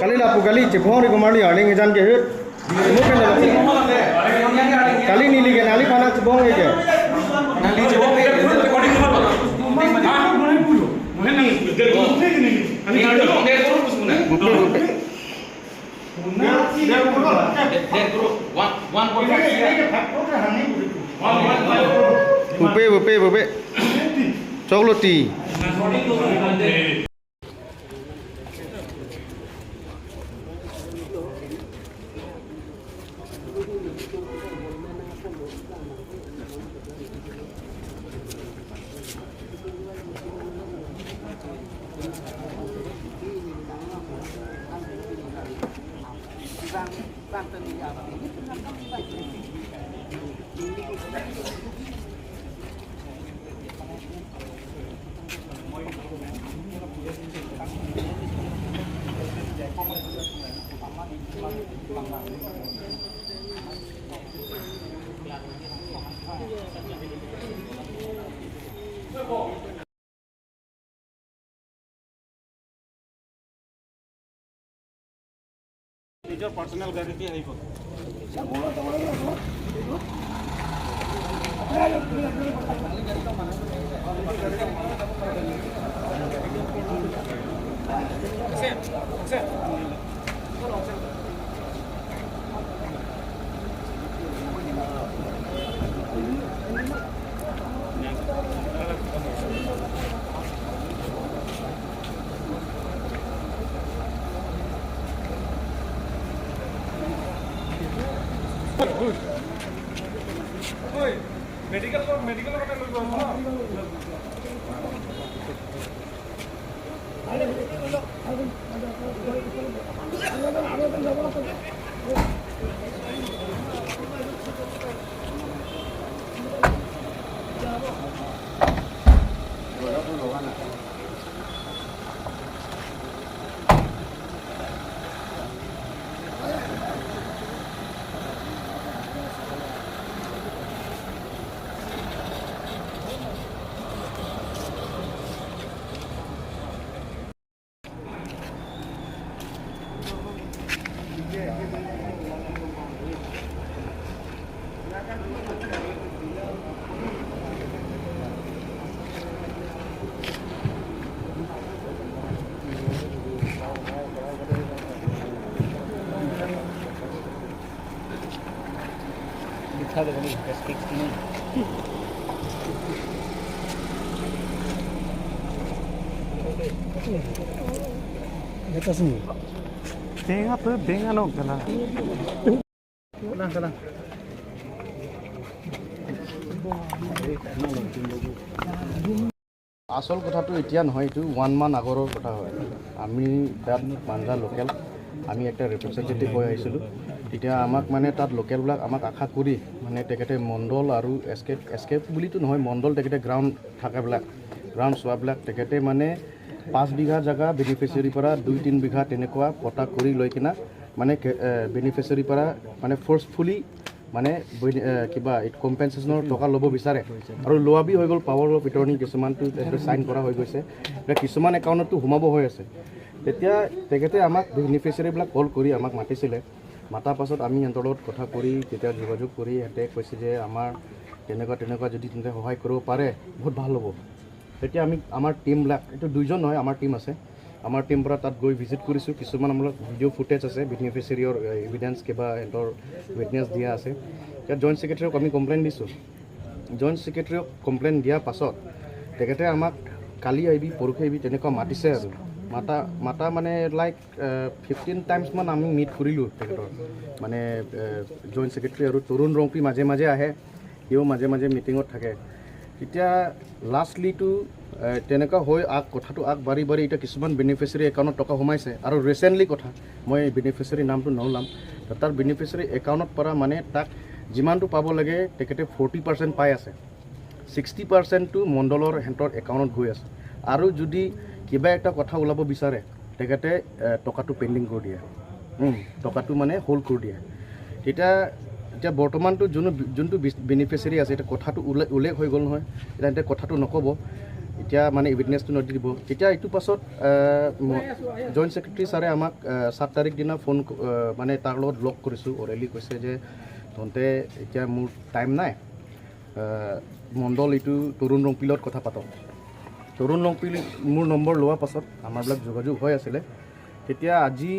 Kali lah kali cepong di kemari aling ejan ke hit. Mungkin dalam kali ni lihat nali panas cepong ke. Nali cepong ke. Bupe. Coklat tea. Your personal guarantee hai ko. Medical दिखा दे बनी sticks की नहीं Kita semua. Benga no kena. Kena. আসল কথাটো এতিয়া নহয়, এইটো 1 month আগৰৰ কথা হয়। আমি তাত মাঞ্জা লোকেল আমি একটা ৰিপ্ৰেজেণ্টেটিভ হৈ আহিছিলোঁ। তেতিয়া আমাক মানে তাত লোকেলবিলাক আমাক আশা কৰি মানে তেখেতে মণ্ডল আৰু এস্কেপ বুলিতো নহয়, মণ্ডল তেখেতে গ্ৰাউণ্ড থাকাবিলাক গ্ৰাউণ্ড চোৱাবিলাক তেখেতে মানে 5 বিঘা জেগা বেনিফিচিয়াৰীৰ পৰা 2-3 বিঘা তেনেকুৱা পটা কৰি লৈ কিনা মানে বেনিফিচিয়াৰীৰ পৰা মানে ফ'ৰ্চফুলি মানে কিবা কম্পেনচেশ্যনৰ টকা ল'ব বিচাৰে আৰু লোৱাবি হৈ গ'ল। পাৱাৰ অফ এটৰ্নি কিছুমানটো চাইন কৰা হৈ গৈছে, এতিয়া কিছুমান একাউণ্টতো সোমাব হৈ আছে। তেতিয়া তেখেতে আমাক বেনিফিচিয়াৰীবিলাক কল কৰি আমাক মাতিছিলে। মাতাৰ পাছত আমি সিহঁতৰ লগত কথা কৰি তেতিয়া যোগাযোগ কৰি সিহঁতে কৈছে যে আমাৰ তেনেকুৱা যদি তেন্তে সহায় কৰিব পাৰে বহুত ভাল হ'ব। তেতিয়া আমি আমাৰ টিমবিলাক এইটো 2জন নহয়, আমাৰ টিম আছে। আমাৰ টিম পৰা তাত গৈ ভিজিট কৰিছোঁ। কিছুমান আমাৰ ভিডিঅ' ফুটেজ আছে, বেনিফিচিয়াৰীৰ এভিডেঞ্চ কিবা সিহঁতৰ উইটনেছ দিয়া আছে। এতিয়া জইণ্ট ছেক্ৰেটাৰীক আমি কমপ্লেইন দিছোঁ। জইণ্ট ছেক্ৰেটাৰীক কমপ্লেইন দিয়াৰ পাছত তেখেতে আমাক কালি আহিবি পৰহি আহিবি তেনেকুৱা মাতিছে আৰু মাতা মানে লাইক 15 টাইমছমান আমি মিট কৰিলোঁ তেখেতৰ মানে জইণ্ট ছেক্ৰেটাৰী আৰু তৰুণ ৰংপি মাজে মাজে আহে, সিও মাজে মাজে মিটিঙত থাকে। এতিয়া লাষ্টলিটো তেনেকুৱা হৈ কথাটো আগবাঢ়ি এতিয়া কিছুমান বেনিফিচিয়াৰী একাউণ্টত টকা সোমাইছে। আৰু ৰিচেণ্টলি কথা মই বেনিফিচিয়াৰী নামটো নলাম, তাৰ বেনিফিচিয়াৰী একাউণ্টত পৰা মানে তাক যিমানটো পাব লাগে তেখেতে 40% পাই আছে, 60%টো মণ্ডলৰ হেঁতৰ একাউণ্টত গৈ আছে। আৰু যদি কিবা এটা কথা ওলাব বিচাৰে তেখেতে টকাটো পেণ্ডিং কৰি দিয়ে, টকাটো মানে হোল্ড কৰি দিয়ে। এতিয়া বৰ্তমানটো যোনটো বেনিফিচিয়াৰী আছে এতিয়া কথাটো উল্লেখ হৈ গ'ল নহয়, এতিয়া কথাটো নক'ব। এতিয়া মানে উইটনেছটো নদি দিব তেতিয়া এইটো পাছত জইণ্ট ছেক্ৰেটাৰী ছাৰে আমাক 7 তাৰিখ দিনা ফোন মানে তাৰ লগত লগ কৰিছোঁ অৰেলি কৈছে যে তহঁতে এতিয়া মোৰ টাইম নাই মণ্ডল এইটো তৰুণ ৰংপিলত কথা পাতক তৰুণ ৰংপিল মোৰ নম্বৰ লোৱাৰ পাছত আমাৰবিলাক যোগাযোগ হৈ আছিলে তেতিয়া আজি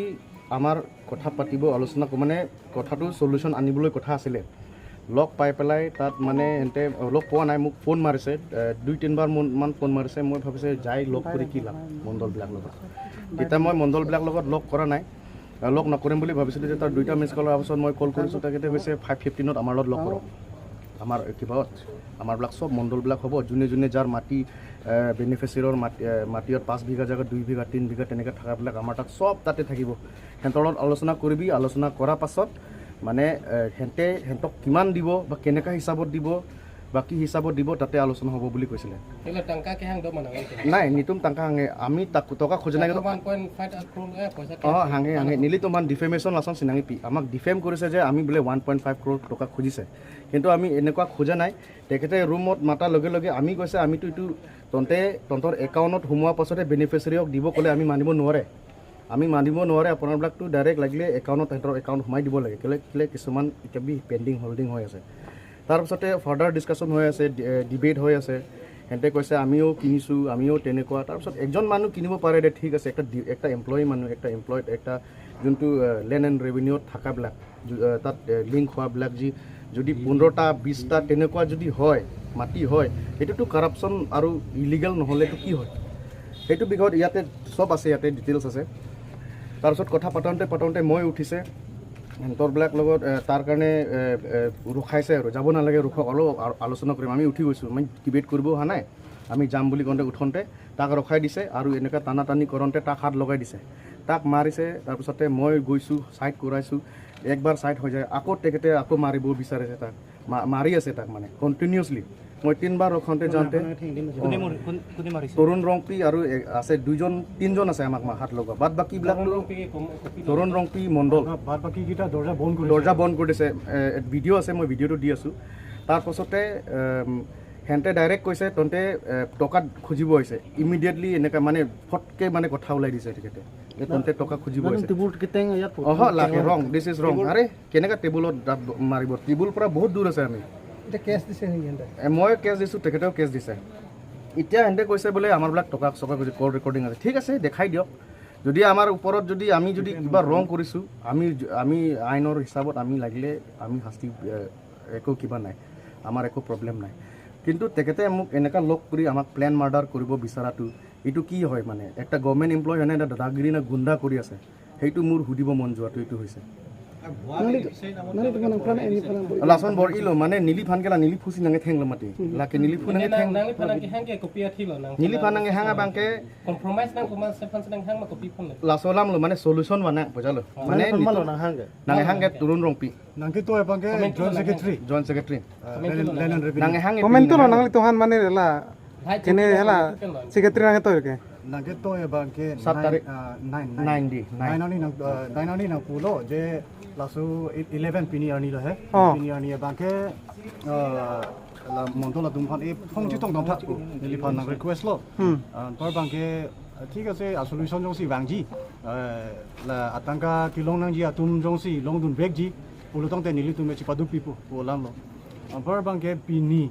আমাৰ কথা পাতিব আলোচনা মানে কথাটো সলিউশ্যন আনিবলৈ কথা আছিলে লগ পাই পেলাই তাত মানে এন্তে লগ পোৱা নাই মোক ফোন মাৰিছে 2-3 বাৰ মান ফোন মাৰিছে মই ভাবিছে যাই লগ কৰি কি লাভ মণ্ডলবিলাক লগত তেতিয়া মই মণ্ডলবিলাক লগত লগ কৰা নাই লগ নকৰিম বুলি ভাবিছিলোঁ যে তাৰ 2টা মিছ কলৰ পাছত মই কল কৰিছোঁ তেখেতে কৈছে 5:15 আমাৰ লগত লগ কৰক আমাৰ কিবাত আমাৰবিলাক চব মণ্ডলবিলাক হ'ব যোনে যোনে যাৰ মাটি বেনিফিচিয়াৰৰ মাটিত 5 বিঘা জেগাত 2 বিঘা 3 বিঘা তেনেকৈ থকাবিলাক আমাৰ তাত চব তাতে থাকিব সিহঁতৰ লগত আলোচনা কৰিবি আলোচনা কৰাৰ পাছত মানে সিহঁতক কিমান দিব বা কেনেকুৱা হিচাপত দিব বা কি হিচাপত দিব তাতে আলোচনা হ'ব বুলি কৈছিলে নাই নিতুম টাংকা হাঙে আমি টকা খোজা নাই হাঙে নিলি তোমাৰ ডিফেমেশ্যন লাচন চিনাঙি পি আমাক ডিফেম কৰিছে যে আমি বোলে 1.5 crore টকা খুজিছে কিন্তু আমি এনেকুৱা খোজা নাই তেখেতে ৰুমত মাতাৰ লগে লগে আমি কৈছে আমিতো এইটো তহঁতৰ একাউণ্টত সোমোৱাৰ পাছতে বেনিফিচিয়াৰীক দিব ক'লে আমি মানিব নোৱাৰে আপোনাৰবিলাকতো ডাইৰেক্ট লাগিলে একাউণ্টত সিহঁতৰ একাউণ্ট সোমাই দিব লাগে কেলে কিছুমান এতিয়া পেণ্ডিং হোল্ডিং হৈ আছে তাৰপিছতে ফাৰ্ডাৰ ডিছকাশ্যন হৈ আছে ডিবেট হৈ আছে সিহঁতে কৈছে আমিও কিনিছোঁ আমিও তেনেকুৱা তাৰপিছত একজন মানুহ কিনিব পাৰে দে ঠিক আছে একটা এমপ্লয়ী মানুহ একটা এমপ্লয়ড একটা যোনটো লেণ্ড এণ্ড ৰেভিনিউত থকাবিলাক তাত লিংক হোৱাবিলাক যদি 15টা 20টা তেনেকুৱা যদি হয় মাটি হয় সেইটোতো কাৰাপশ্যন আৰু ইলিগেল নহ'লেতো কি হয় সেইটো বিষয়ত ইয়াতে চব আছে ইয়াতে ডিটেইলছ আছে তাৰপিছত কথা পাতোঁতে মই উঠিছে সিহঁতৰবিলাক লগত তাৰ কাৰণে ৰখাইছে আৰু যাব নালাগে ৰখক অলপ আলোচনা কৰিম আমি উঠি গৈছোঁ মই ডিবেট কৰিব অহা নাই আমি যাম বুলি কওঁতে উঠোঁতে তাক ৰখাই দিছে আৰু এনেকুৱা টানি কৰোঁতে তাক হাত লগাই দিছে তাক মাৰিছে তাৰপিছতে মই গৈছোঁ ছাইড কৰাইছোঁ একবাৰ ছাইড হৈ যায় আকৌ তেখেতে আকৌ মাৰিব বিচাৰিছে তাক মাৰি আছে তাক মানে কণ্টিনিউছলি মই 3 বাৰ ৰখাওঁতে যাওঁতে তৰুণ ৰংপি আৰু আছে 2-3জন আছে আমাক হাত লগোৱা বাদ বাকীবিলাক তৰুণ ৰংপি মণ্ডল বাদ বাকীকেইটা দৰ্জা বন্ধ কৰি দিছে ভিডিঅ' আছে মই ভিডিঅ'টো দি আছোঁ তাৰপাছতে সিহঁতে ডাইৰেক্ট কৈছে তহঁতে টকা খুজিব হৈছে ইমিডিয়েটলি এনেকৈ মানে ফটকৈ মানে কথা ওলাই দিছে তেখেতে তহঁতে টকা খুজিব হৈছে লাগে ৰং দিছ ইজ ৰং আৰে কেনেকৈ টেবুলত মাৰিব টেবুল পৰা বহুত দূৰ আছে আমি মই কেছ দিছোঁ তেখেতেও কেছ দিছে এতিয়া সিহঁতে কৈছে বোলে আমাৰবিলাক টকা খুজি কল ৰেকৰ্ডিং আছে ঠিক আছে দেখাই দিয়ক যদি আমাৰ ওপৰত আমি যদি কিবা ৰং কৰিছোঁ আমি আইনৰ হিচাপত আমি লাগিলে আমি শাস্তি একো কিবা নাই আমাৰ একো প্ৰব্লেম নাই কিন্তু তেখেতে মোক এনেকুৱা লগ কৰি আমাক প্লেন মাৰ্ডাৰ কৰিব বিচৰাটো এইটো কি হয় মানে একটা গভৰ্ণমেণ্ট এমপ্লয় হয় এটা দাদাগিৰি না গুণ্ডা কৰি আছে সেইটো মোৰ সুধিব মন যোৱাটো এইটো হৈছে লাচন বৰকিলো মানে নীলি ফানকেলা নীলি ফুচি নাঙে ঠেং মাতি লাকে নীলি ফু নাঙে ঠেং নীলি ফানাঙে হাঙা বাংকে লাচলাম লো মানে সলিউশন বানা বুঝালো মানে নাঙে হাঙে তৰুণ ৰংপি নাংকে তো এবাংকে জয়েন্ট সেক্রেটারি নাঙে হাঙে কমেন্ট তো নাঙলি তোহান মানে লা কেনে হেলা সেক্রেটারি নাঙে তো কে নাংকে তো এবাংকে 7 তারিখ 9 na pulo je lasu 11 pini ani lo he pini ani ebaংকে la mondola dumhan e phongji tong dong thak nili phan nang request lo par bangke ঠিক আছে solution জংসি বাংজি la atangka kilong nang ji atum jongsi long dun bek ji pulo tong te nili tume chipadu pipu polam lo par bangke pini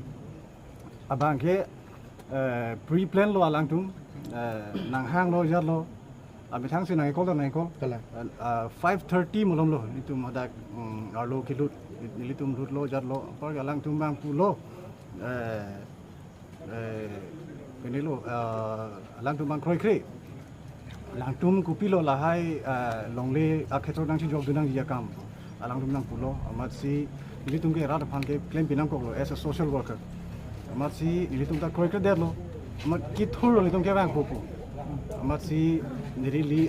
abangke pre plan lo alang tum nang hang lo jat lo abi thang sin nang kol nang kol 5:30 mulom lo nitum hadak arlo kilut nilitum lut lo jat lo par alang tum bang pulo ini lo alang tum bang kroi kroi lang tum kupilo lahai longle akhetro nang si job dunang yakam alang tum nang pulo amat si nilitum ke rat phan ke claim pinam ko as a social worker amat si nilitum ta kroi kroi der lo amat kithur lo nilitum ke bang popo amat si nirili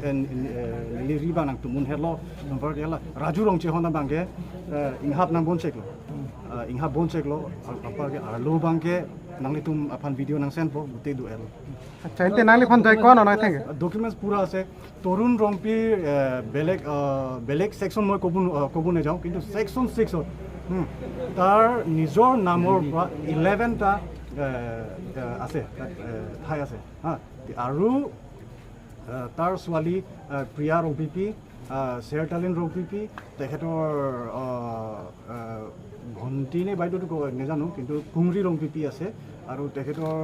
nili riba nang tumun hello number yala raju rong che hona bangke inghap nang bon check lo inghap bon check lo apa ke arlo bangke nangli tum apan video nang send po bute du el আচ্ছা এতে নালি phone যাই কোন না থাকে documents পুরা আছে তরুণ রংপি বেলেগ সেকশন মই কবু না যাও কিন্তু সেকশন 6 তার নিজর নামৰ 11টা আছে ঠাই আছে হা আৰু তাৰ ছোৱালী প্ৰিয়া ৰৌপিপি চেয়াৰটালিন ৰৌপিপি তেখেতৰ ভণ্টি নে বাইদেউটো নাজানো কিন্তু কুমৰি ৰৌপিপি আছে আৰু তেখেতৰ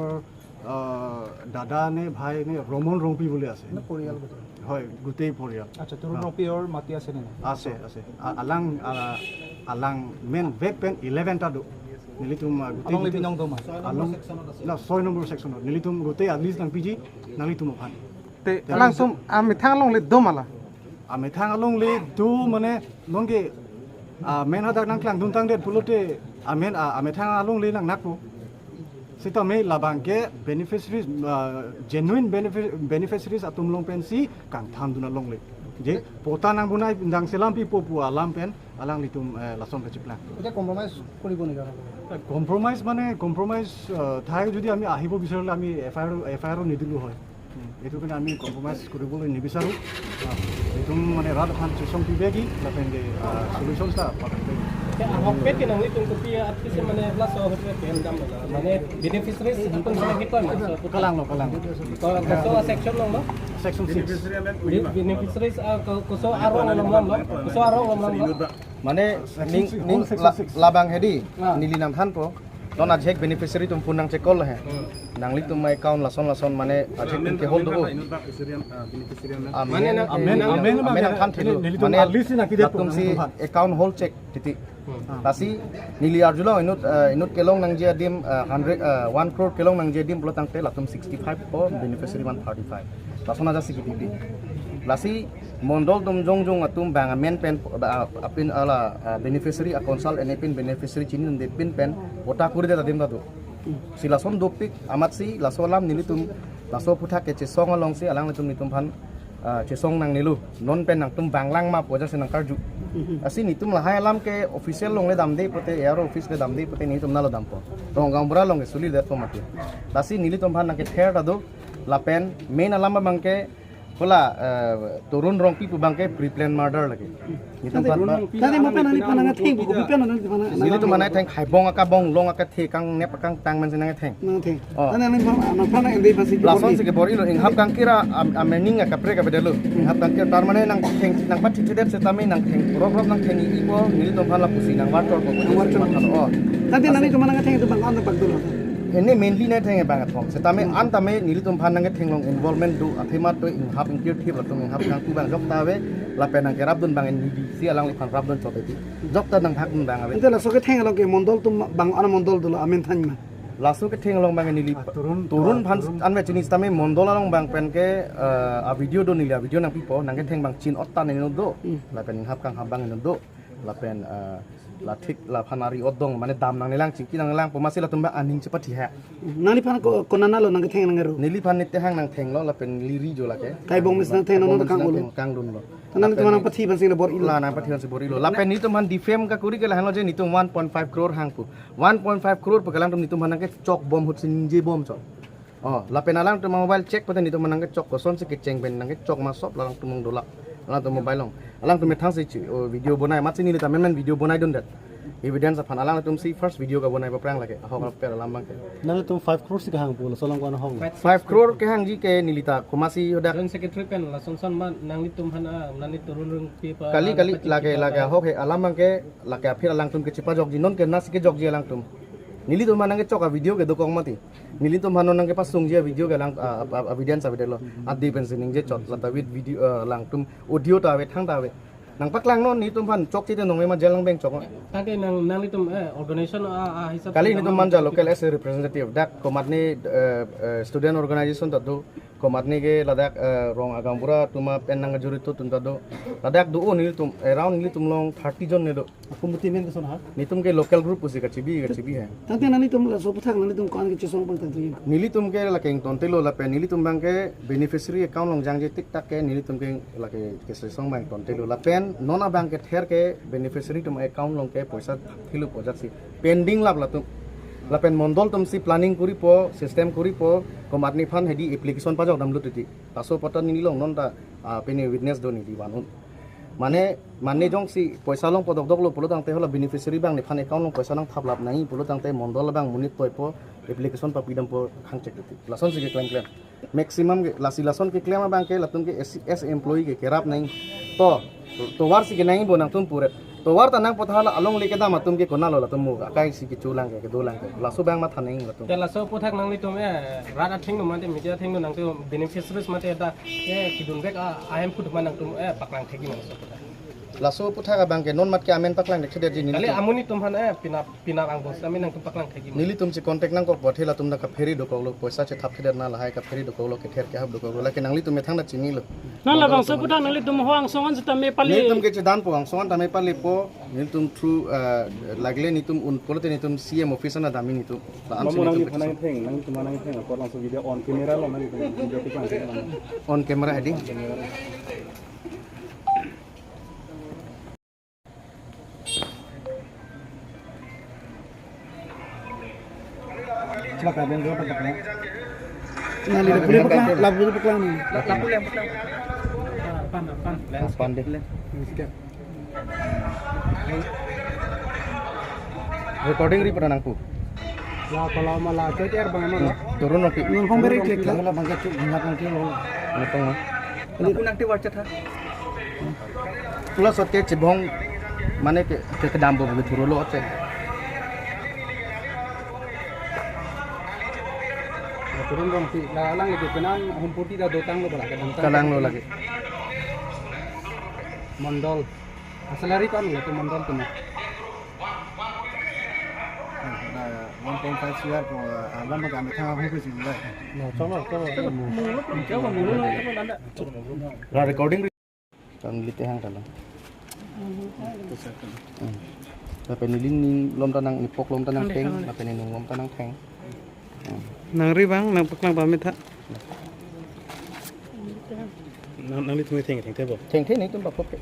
দাদা নে ভাই নে ৰমন ৰৌপি বুলি আছে পৰিয়াল হয় গোটেই পৰিয়াল আচ্ছা তৰুণ ৰপিয়ৰ মাটি আছে নে আছে আছে আলাং মেইন বেক পেন 11টা নিলিতুম গোটেই আলং না 6 নম্বৰ সেকশনত নিলিতুম গোটেই আলিজ নাং পিজি নালিতুম ফান তে langsung ami thanglong le domala আমি থাঙালং লে দু মানে নংগে মেন হাদাক নাং ক্লাং দুনতাং দে পুলোতে আমি থাঙালং লে নাং নাকু sita me labangke beneficiaries genuine beneficiaries atum long pensi kang tham duna long le je pota nang bunai ndang selam pi popu alam pen alang litum lason kachipla এটা compromise কৰিব নেকি compromise ঠাই যদি আমি আহিব বিচাৰিলে আমি এফআইআৰ নিদিলো হয় এইটো কাৰণে আমি কম্প্ৰমাইজ কৰিবলৈ নিবিচাৰোঁ এইটো মানে ৰাত এখন চেচং পিবেগি লাপেনগে সলিউশনটা পাতে Hokpet ke nang itong kopi at kasi mana plus so hotel pen dam mana beneficiaries itong sa kita mas kalang so section long no section 6 beneficiaries so arong long so arong long Mane ning labang hedi nilinam than po don ajek beneficiary tum punang cekol he nang li tum my account lason mane ajek tum ke hold do amen than thilu mane tum si account hold check titi tasi nili arjulo inut kelong nang je dim 1 crore kelong nang je dim plotang te latum 65 po beneficiary 135 lason aja sikiti lasi mondol tum jong atum bang amen pen apin ala beneficiary consult enepin beneficiary chin de pin pen ota kuri de tadim tu sila som dopik amat si lasolam nilitum laso putha ke chesong along si alang litum nitum phan chesong nang nilu non pen nang tum banglang ma poja senang karju asi nitum lahai alam ke official long le dam de pote air office le dam de pote nitum nalo dam po rong gambura long suli de to mati lasi nilitum phan nang ke ther adu lapen main alam bangke Pula turun rongpi pu bangke pre-plan murder lagi. Itu tadi mo pa nani pananga thing bu pi panana panana Ini tu mana theng khai bong aka bong long aka the kang nep kang tang men senang theng. nang thing tani nani panana ende pasi Lason se ke bori lo inghap kang kira amening aka pre ka bedelo. Inghap kang kira tar mana nang theng nang pat thidep setami nang theng rob nang theng ipo nili tom phala pusi nang wartor ko oh. tadi nani to mananga thing to bang on bag dulu Ini mainly na theng bangat thong. Setami antame nili tom phan nang theng long involvement do athemat to inghap ingkir thip latung inghap kang ku bang jok tawe lapen nang kerap dun bang nidi si alang li phan rap dun choteti. Jok ta nang hak dun bang awe. ente la soke thing lo ke mondol tum bang ana mondol dulu amen than ma Lasu ke theng long bang nili turun phan anme chinis tame mondol long bang pen ke a video do nili a video nang pipo nang ke theng bang chin otta nang do lapen inghap kang habang do lapen la thik la phanari odong mane dam nang nilang chingki nang lang pomasi la tumba aning chepati ha nani pan ko nana lo nang thing nang ru nili phan nitte hang nang theng lo la pen liri jo la ke kai bong mis nang thing no kang ulu kang dun lo nani to manang pathi ban sing bor la nang pathi se bori lo la pen ni tum han defame ka kuri ke la hang lo je ni tum 1.5 crore hang pu 1.5 crore pakalang tum ni tum han ke chok bom hut sin je bom chok la pen alang tum mobile check patan ni tum nang ke chok ko son se ke cheng ben nang ke chok ma sop la lang tum dola alang tum mobile long alang tum thang se video bonai mat sini ta men video bonai don dat evidence aphan alang tum si first video ka bonai paprang lake ahok per alam bang ke nang tum 5 crore sik hang pula solang kwana hong 5 crore ke hang ji ke nilita komasi hodak Dalam secretary pen la son man nang litum hana nang turun rung pi pa kali lage ahok he alam bang ke lake aphir alang tum ke chipa jok ji non ke nas ke jok ji alang tum nili tum manang ke choka video ke dokong mati nili tum hanon nang ke pasung ji video ke lang evidence abidelo adi pensining je chot lata with video lang tum audio ta we thang ta we nang paklang non ni tum phan chok ti te nong me ma jelang beng chok tadi nang litum organization hisab kali ni tum manja local as a representative dak komatni student organization tadu komatni ke ladak rong agambura tuma pen nang juri tu tuntado ladak du ni tum around ni tum long 30 jon ne do pumuti men son ha ni tum ke local group usi ka chibi hai tadi nani tum la so puthak nani tum kan ke chisong pang tadi nili tum ke la keng ton telo la pe nili tum bang ke beneficiary account long jang je tik tak ke nili tum ke la ke song bang ton telo la pen nona bang ke ther ke beneficiary tum account long ke paisa thilu pojak si pending lab la tum la pen mondol tum si planning kuri po system kuri po komatni phan hedi application pajok dam lu titi taso patan nili long non ta peni witness do ni di wanun মানে jong si poisa long podok dok lo pulo tang te hola beneficiary bang ni phan account long poisa long thablap nai pulo tang te mondol bang munit toipo application pa pidam po khang check ti lason si ke claim maximum lasi lason ke claim bang ke latum ke as employee ke kerap nai to war si ke nai bonang tum pure to war tanang pothala along le ke da matum ke kona lo latum mu kai si ke chulang ke dolang ke laso bang ma thanai latum Te laso puthak nang litum rada thing no mate media thing no nang tu beneficiaries mate da kidun bek IM put manang tum paklang thegi nang so puthak laso puthaka bang ke non mat ke amen paklang de khede ji kali amuni tum han pina ang bos amin nang tum paklang thegi nili tum si contact nang ko bothela tum na ka ferry do ko lo poisa che thap khede na lahai ka ferry do ko lo ke ther ke hab do ko lo ke nang li tum thang na chini lo Nang labang so putak nang litum hoang songan sa tame pali. ni tum ke che dan po ang songan tamai pali po ni tum through lagle ni tum un polote ni tum CM officer na dami ni tum la am Nang ni phanang theng nang tu manang theng ko lang so video on camera lo nang video ti kan on camera heading Celaka ben go patak na. Nali dah boleh pekelang, labu boleh pekelang ni. lapu lem putak pan pandai recording ri pada nangku Ya kalau malah CTR bang mana? turun nanti Nang kong beri klik lah. Lah bangka cuk ngak nang lo. ni tong ma Aku nak ti WhatsApp ha. pula sot ke chibong mane ke kedam bo boleh turun lo ote Turun dong si lalang itu penan humputi dah dotang lo bala kadang. kalang lo lagi Mondol. Asal lari kan lo tu mondol tu. 1.5 CR ko alam ma gamit ha hu ko si le. ra recording kan lite hang dalam tapi nilin ni lom tanang ni pok lom tanang teng tapi ni nung lom tanang teng Nang ri bang nang pekelang pamit ha. nang ni tu theng theng te bo teng teng ni tum ba pok ke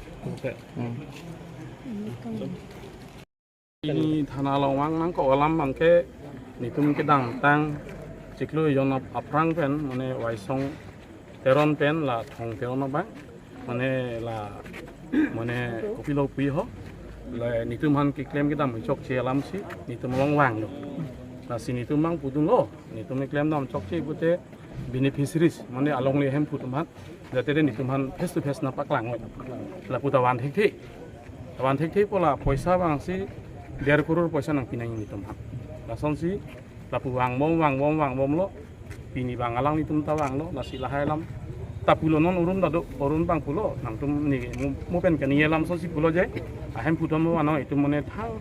ini thana lawang nang ko alam bangke ni tum ke dang tang chiklu yon aprang pen mane waisong teron pen la thong teron bang mane la mane kopilo pui ho la ni tum han ki claim ke dam chok che alam si ni tum long wang lo la si ni tum mang pudung lo ni tum claim dam chok che pute beneficiaries mane along le hem putum han jate ni tum han face to face na paklang la putawan thik thik tawan thik thik pola poisa bang si 1.5 crore poisa nang pinang ni tum han lason si lapu wang bom lo pini bang alang ni tum tawang lo la si lahai lam tapulo non urun bang pulo nang tum ni mo pen kan yelam so si pulo je ahem putom mo ano itu mone thang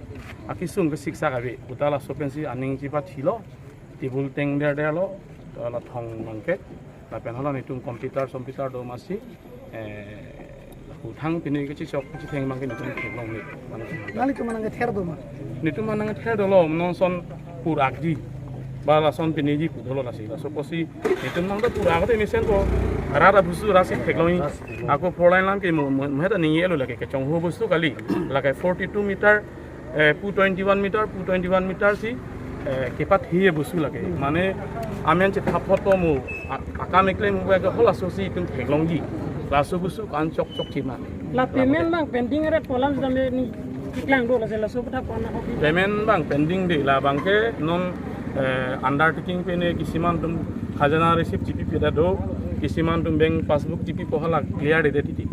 akisung ke siksa gabe utala sopen si aning jipa thilo tibul teng der lo la thong mangke la pen hola ni tum computer do masi thang pini ke chi chok chi theng mangke ni tum long ni Nali tu mana ngether do ma. ni tum manang ther do lo non son purak ji bala son pini ji pudolo la si la so posi itu nang da purak te misen to rada busu rasi thekloi ako four line lam ke mo heta ni yelo lage ke chong ho busu kali lage 42 meter 221 meter si kepat hiye busu lage mane amen che thaphoto mo akamekle mo ga hola so si tum theklong ji la so busu kan chok chi ma La payment bang pending red polam sa tame ni iklang do la sa so putak pon na hoki. payment bang pending de la bangke non undertaking pene kisiman tum khajana receipt GP peda do kisiman tum bank passbook GP ko hala clear de titi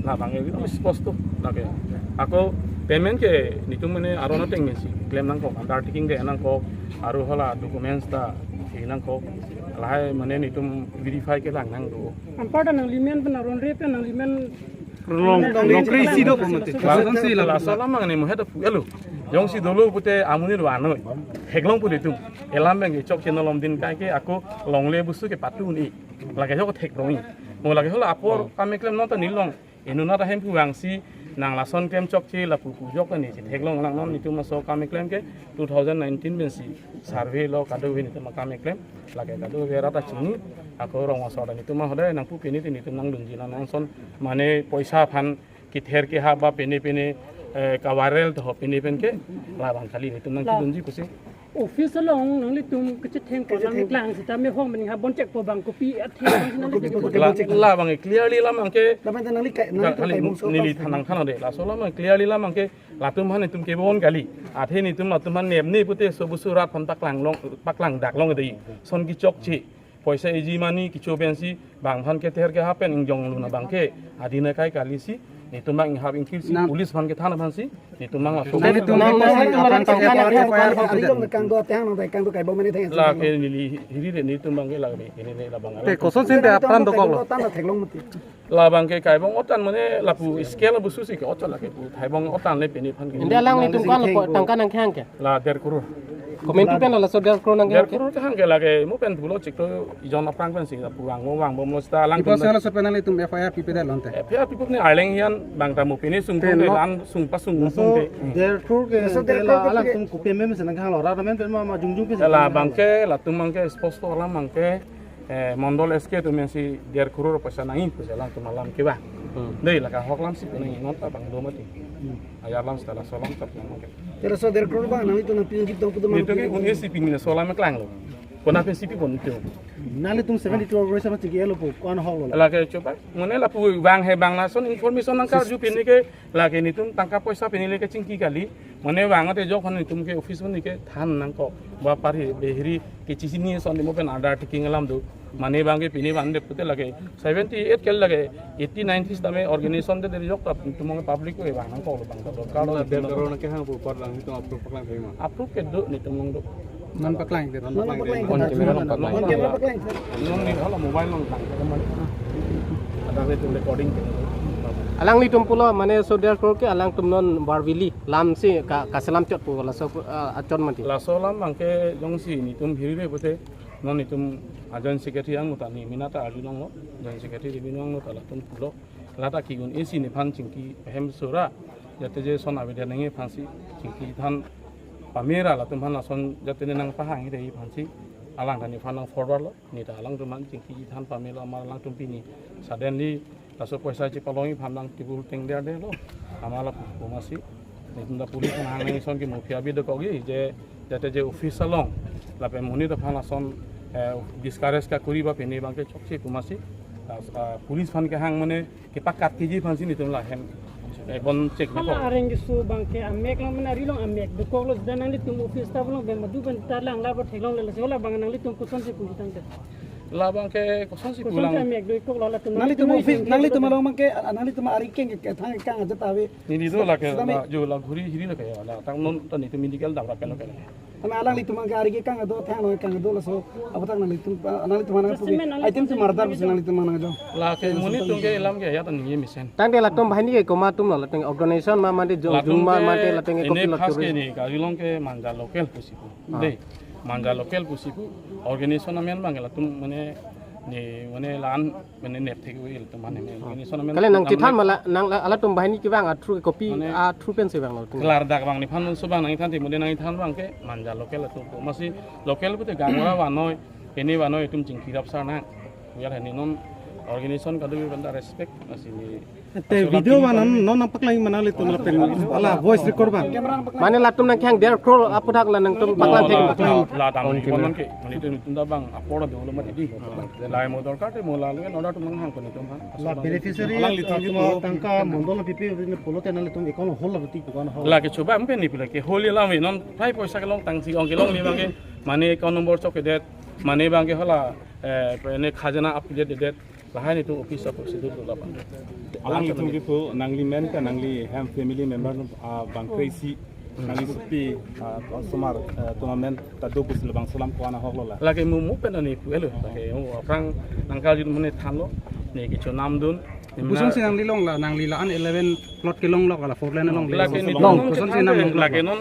la bange sposto lage ako payment ke nitum mane arono teng mesi claim nang ko undertaking de nang ko aru hala documents ta nang ko lahai mane nitum verify ke lang nang do Ampada nang limen pun ron re nang limen long crazy do pumate lason si la sala mang ni mo heda elu jong si dolo pute amuni ro anoi heglong pute tum elam bang chok chenolom din kai ke ako longle busu ke patu ni lage jok thek roi mo lage hola apor kameklem non ta nilong enuna ta hem puang si nang lason kem chok chi la pu jok ni heglong lang non ni tum so kameklem ke 2019 ben si survey lo kado ni tum kameklem lage kado vera ta chini ako rong asora ni tum hode nang pu pini ni tum nang dunji nang son mane poisa phan ki ther ke ha ba pene kawarel to pini pen ke la bang kali ni tum nang ki dunji kusi office long nang li tum ke theng ko nang klang sita me hong ben ha bon check po bang kopi theng nang li la bang clearly lam angke Dapat nang li kai nili thanang thana de la solam clearly lam angke la tum han tum ke bon kali athe ni tum la tum han nem ni pute sobusurat phan paklang dak long de son ki chok chi poisa eji mani kicho bensi bang phan ke ter ke hapen ingjong luna bang ke adina kai kali si ni tumang hab inkirsi pulis phan ke thana phan si ni tumang la so la ke nili hiri de ni tumang ke la be ni la bang te koson sin te apran do kok lo la bang ke kai bang otan mane la pu scale bu susi ke otan la ke pu thai bang otan le pe ni phan ke India lang ni tum kan la tangka nang khang ke la der kurur komen tu pen la so der kro nang der kurur ta hang ke la ke mu pen bulo chik to ijon aprang pen sing la pu wang bom lo sta lang Ipo sala sa penali tum FIR pipi da lonte. pia pipu ni aileng hian bang ta mu pini sung pun de lan sung pa sung te Therefore, alam tum kupi mem senang hal orang men ma jungjung la bang ke la tum bang ke sposto la bang ke mondol eske tu men si der kurur pa sa nang pu lang tu malam ke ba dei la ka hok lam si pun ni not bang do mati ayar lam sta la solam tap lang ke Terasa dari keluar bang, nanti tu nak pinjam kita untuk itu ke un esi ping ni solam klang lo kona pe sipi pun tu nanti tu 72 hours sama tiga elo po, kuan hall lah. la ke coba ngone la pu bang he bang la son information nang kar ju pin ni ke la ke ni tum tangka poisa pin ni ke cingki kali mone bang ate jok ni tum ke office ni ke than nang ko ba pari behri ke chisi ni son mo pen ada ticking alam do mane bang ke pini bang de pute lage 78 kel lage 80 90 tame organization de jok ta tum public ko bang nang ko bang do ka lo de ro na ke hang pu par lang itu approve paklang thema approve ke do ni tum do Non paklang de. kon ke non ni hala mobile long tang ke man ada ve tu recording ke alang ni tum pulo mane so der kro ke alang tum non barvili lam si ka selam chot pu la so achon mati la solam bangke jongsi ni tum hiri re bote non ni tum ajan secretary ang ta ni minata ali long lo jan secretary di binong lo tala tum pulo lata ki gun esi ni phan chingki hem sura jate je son abede nangi phansi chingki than pamera la tum phan la son jate ne nang pahang ide i phansi alang thani phan nang forward lo ni ta alang tum man chingki than pamela mar lang tum pini suddenly la so poisa chi palongi pham lang tibul teng der de lo amala pumasi ni tum da pulis nang ni son ki mafia bi de ko gi je jate je official long la pe moni da phan la son discourage ka kuri ba pe ni bangke chokchi pumasi pulis phan ke hang mane ke pakat ke ji phan sin ni tum la hem bon check ni ko hala areng su bang ke amek lang menari long amek de ko lo dan nang li tum office ta long ben madu ben tar lang la ba theng long le se la bang nang li tum kuson se pu tang te la bangke kosan si kuson pulang se amek de ko la tum Nanti tu office, nanti tu malam ke, nanti tu ari keng ke thang kang aja tahu. ni di do la ke la jo la ghuri hiri la ke la tang non ta ni tu medical da ra pe lo ke Kami alang itu mang ari ke kang ado thang lo kang ado la so, apa tak nanti tu mana tu. Item tu mardar bisa nanti tu mana aja. la ke moni tum ke lam ke ya ta ni misen tang de la tum bahini ke koma tum la teng organization ma mate jung ma mate la teng ini kopi la khas tur ke ni ka long ke manja local pusipu de manja local pusipu organization amen bang la tum mane ni mane lan mane net thek wi tum mane organization amen kale nang chithan mala nang ala tum bahini ki bang a tru kopi a tru pen se bang lo tum kelar dak bang ni phan so bang nang than ti mode nang than bang ke manja local tu ko masi local pute gangwa wa noi peni wa noi tum ching kirap sa na ya ni non organization ka du banda respect masi ni Te video wa non paklang manali tum la pen ala voice record ba. mane la tum nang khang der kro apu thak la nang tum paklan thek la dam ni bonon ke mani tu tunda bang apora de ulo mati di la mo dor ka te mo la lu no da tum hang ko ni tum han La beneficiary, tangka tangka mondol pipi ni polo te nanti tu ekon hall la betik kuan hall. la ke choba mpe ni pula ke holi la mi non phai poisa ke long tang si ong ke long ni bang ke mane account number chok ke det mane bang ke hola ne khajana update det la hai ni tu office of procedure la bang alang itu gitu nangli men ka nangli ham family member bang crazy nangli supi somar tournament ta do bus bang salam ko ana hoklo la la ke mu pe na ni pu elo la ke o aprang nangkal jin mane than lo ni ke cho nam dun Kuson si nang lilong la nang lilaan 11 plot kilong lo kala 4 lane long. la ke ni long kuson si nang la ke non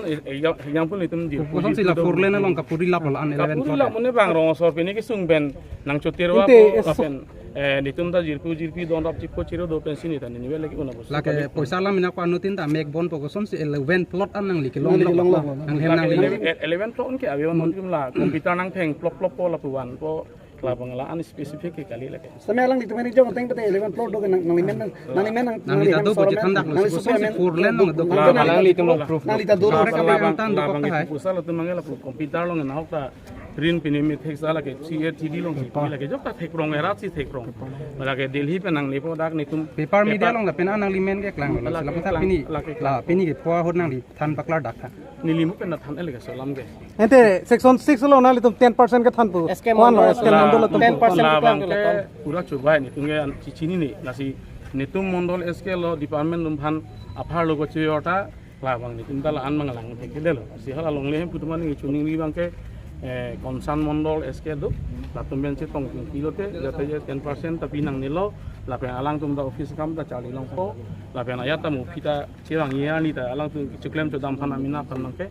yang pun itu di kuson si la 4 lane long kapuri la palaan 11 kapuri plot. la mone bang rong sor pe ni ke sung ben nang chotirwa Inte, ko pen nitum da jirpi don rap chipo chiro do pensi ni tan ni wele ke una bus La ke poisa la mina ko anutin ta mek bon po kuson si 11 plot an nang likilong long. Nang hem nang 11 plot ke avion non kim la komputer nang theng plop plop po la puan po la pengelaan spesifik ke kali lagi Semelang di tempat jauh teng pete 11 floor dogan nang limen nang li tado budget handak nang supaya Furlen nang do nang li temo nang li tado mereka tan do ko hai pusala tu mangela komputer lo ngena ta rin pini mi thek sala ke CATD lo ki lagi jok ta thek rong era si thek rong lagi Delhi pe nang lepo dak ni tum paper media long la pen anang limen ke klang la pata pini la pini ke phwa hot nang li than paklar dak tha ni limu pe na than ele ke salam ke ente section 6 lo nali tum 10% ke than pu wan lo scam mondol tum 10% la bangke pura coba ni tunge cicini ni nasi nitum mondol SK lo department dum phan aphar logo chiota la bang ni tum dala an mangalang thek delo si hala long le putuman ni chuning ni bangke konsan mondol SK do la tum ben che tong pilote jate 10% tapi nang nilo la pe alang tum da office kam da chali long ko la pe ayat ta mu pita chirang ya ni ta alang tu chuklem to dam phan amina phan mangke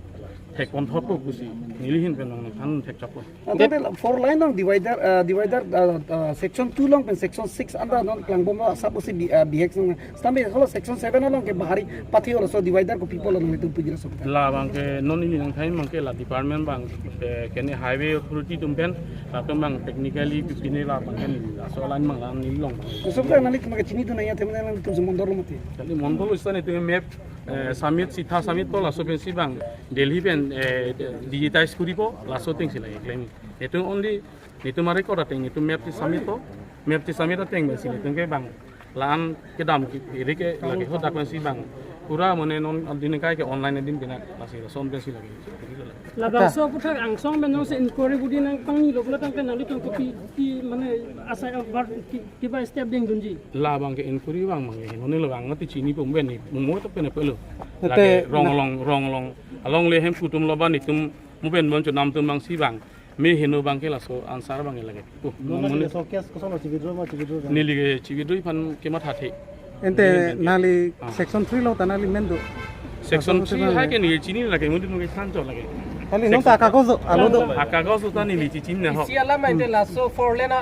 thek kon thot ko kusi nilihin pe nang than thek chap Tapi 4 line long divider section 2 long pen section 6 anda non klang bom sab usi BX sampai kalau section 7 long ke bahari pathi olo so divider ko people long itu pujira so la bang ke non ini nang thain mang ke la department bang kene highway authority tum pen la tum bang technically pipine la bang ni la so lan mang lang ni long so kan nali tumaga chini tu naya temen nang tu mondor lo mati kali mondol istane tu map summit sitha summit to la so pen si bang Delhi pen digitize kuri ko la so ting sila claim itu only itu mari ko rating itu map ti summit ateng ben sila tengke bang laan ke dam ki iri ke lagi ho dak si bang pura mone non din kai ke online din bina lasi son ben sila La bangso puthak angsong ben se inquiry budi nang pangni lokla tang pen nali tum ko ki mane asa bar ki ba step ding dunji la bang ke inquiry bang mang non ni lo bang ngati chini pum ben ni mo to pen pelo lagi rong along le hem putum lo ban ni tum mu ben bon cho nam tum bang si bang me heno bang ke la so ansar bang lagi Mone so kes ko solo chigidro ni lige chigidoi pan ke ma thathe ente nali section 3 lo tanali mendo section 3 hai ke ni chini lagi mu din ke than cho lagi kali no ta kagoz alo do akago so ta ni li chini ne ho siala ma ite la so for lena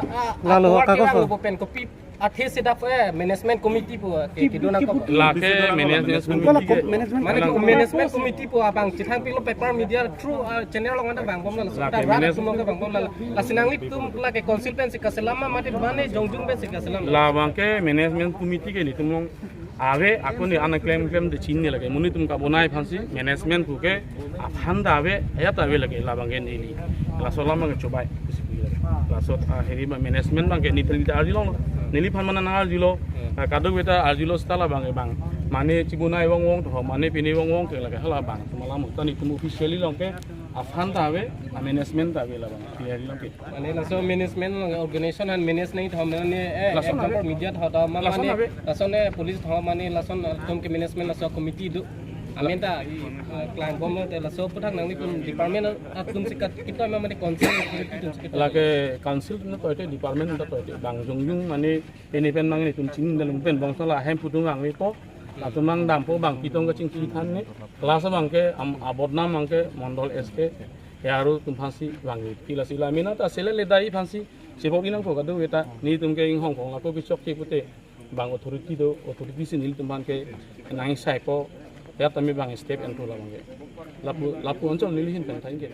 Lalo, kago so. ko pen copy athe se da management committee po ke dona ko la ke management committee ke mane ko management committee po abang chithang pilo paper media through channel long anda bang bom la so ta rat sumong ka bang bom la sinang li tum la ke consultancy ka selama mate bane jongjung be se ka selama la bang ke management committee ke ni tum ave aku ni ana claim de chini lagi muni tum ka bonai phansi management ku ke aphan da ave ayat ave lagi la bang ke ni la solama ke cobai la so heri management bang ke ni teli da arjilo nili phan mana na arjilo kadok beta arjilo stala bang bang mane chibunai wong to mane pini wong ke lagi hala bang malam tani tum officially long ke afhan da ave management da ave la bang clearly long ke mane la so management organization and manage nahi thom ne media thada mane lasone police thom mane lason tum ke management la so committee do amenta klang bom te la so puthak nang ni kun department atum sikat kita mane council tum sikat la ke council na to te department na to te bang jongjung mane peni pen mang ni tum ching dalum pen bang sala hem putung ang ni to la tum mang dam po bang pitong ka ching ki than ni class bang ke abodna mang ke mondol SK yaru tum phansi bang ni pila sila mina ta sele le dai phansi sebok inang ko ka do eta ni tum ke ing hong kong la ko bi chok ki pute bang authority sin nil tum ban ke nang sai ko ya tami bang step and to la bang lapu oncol nilihin kan thain ke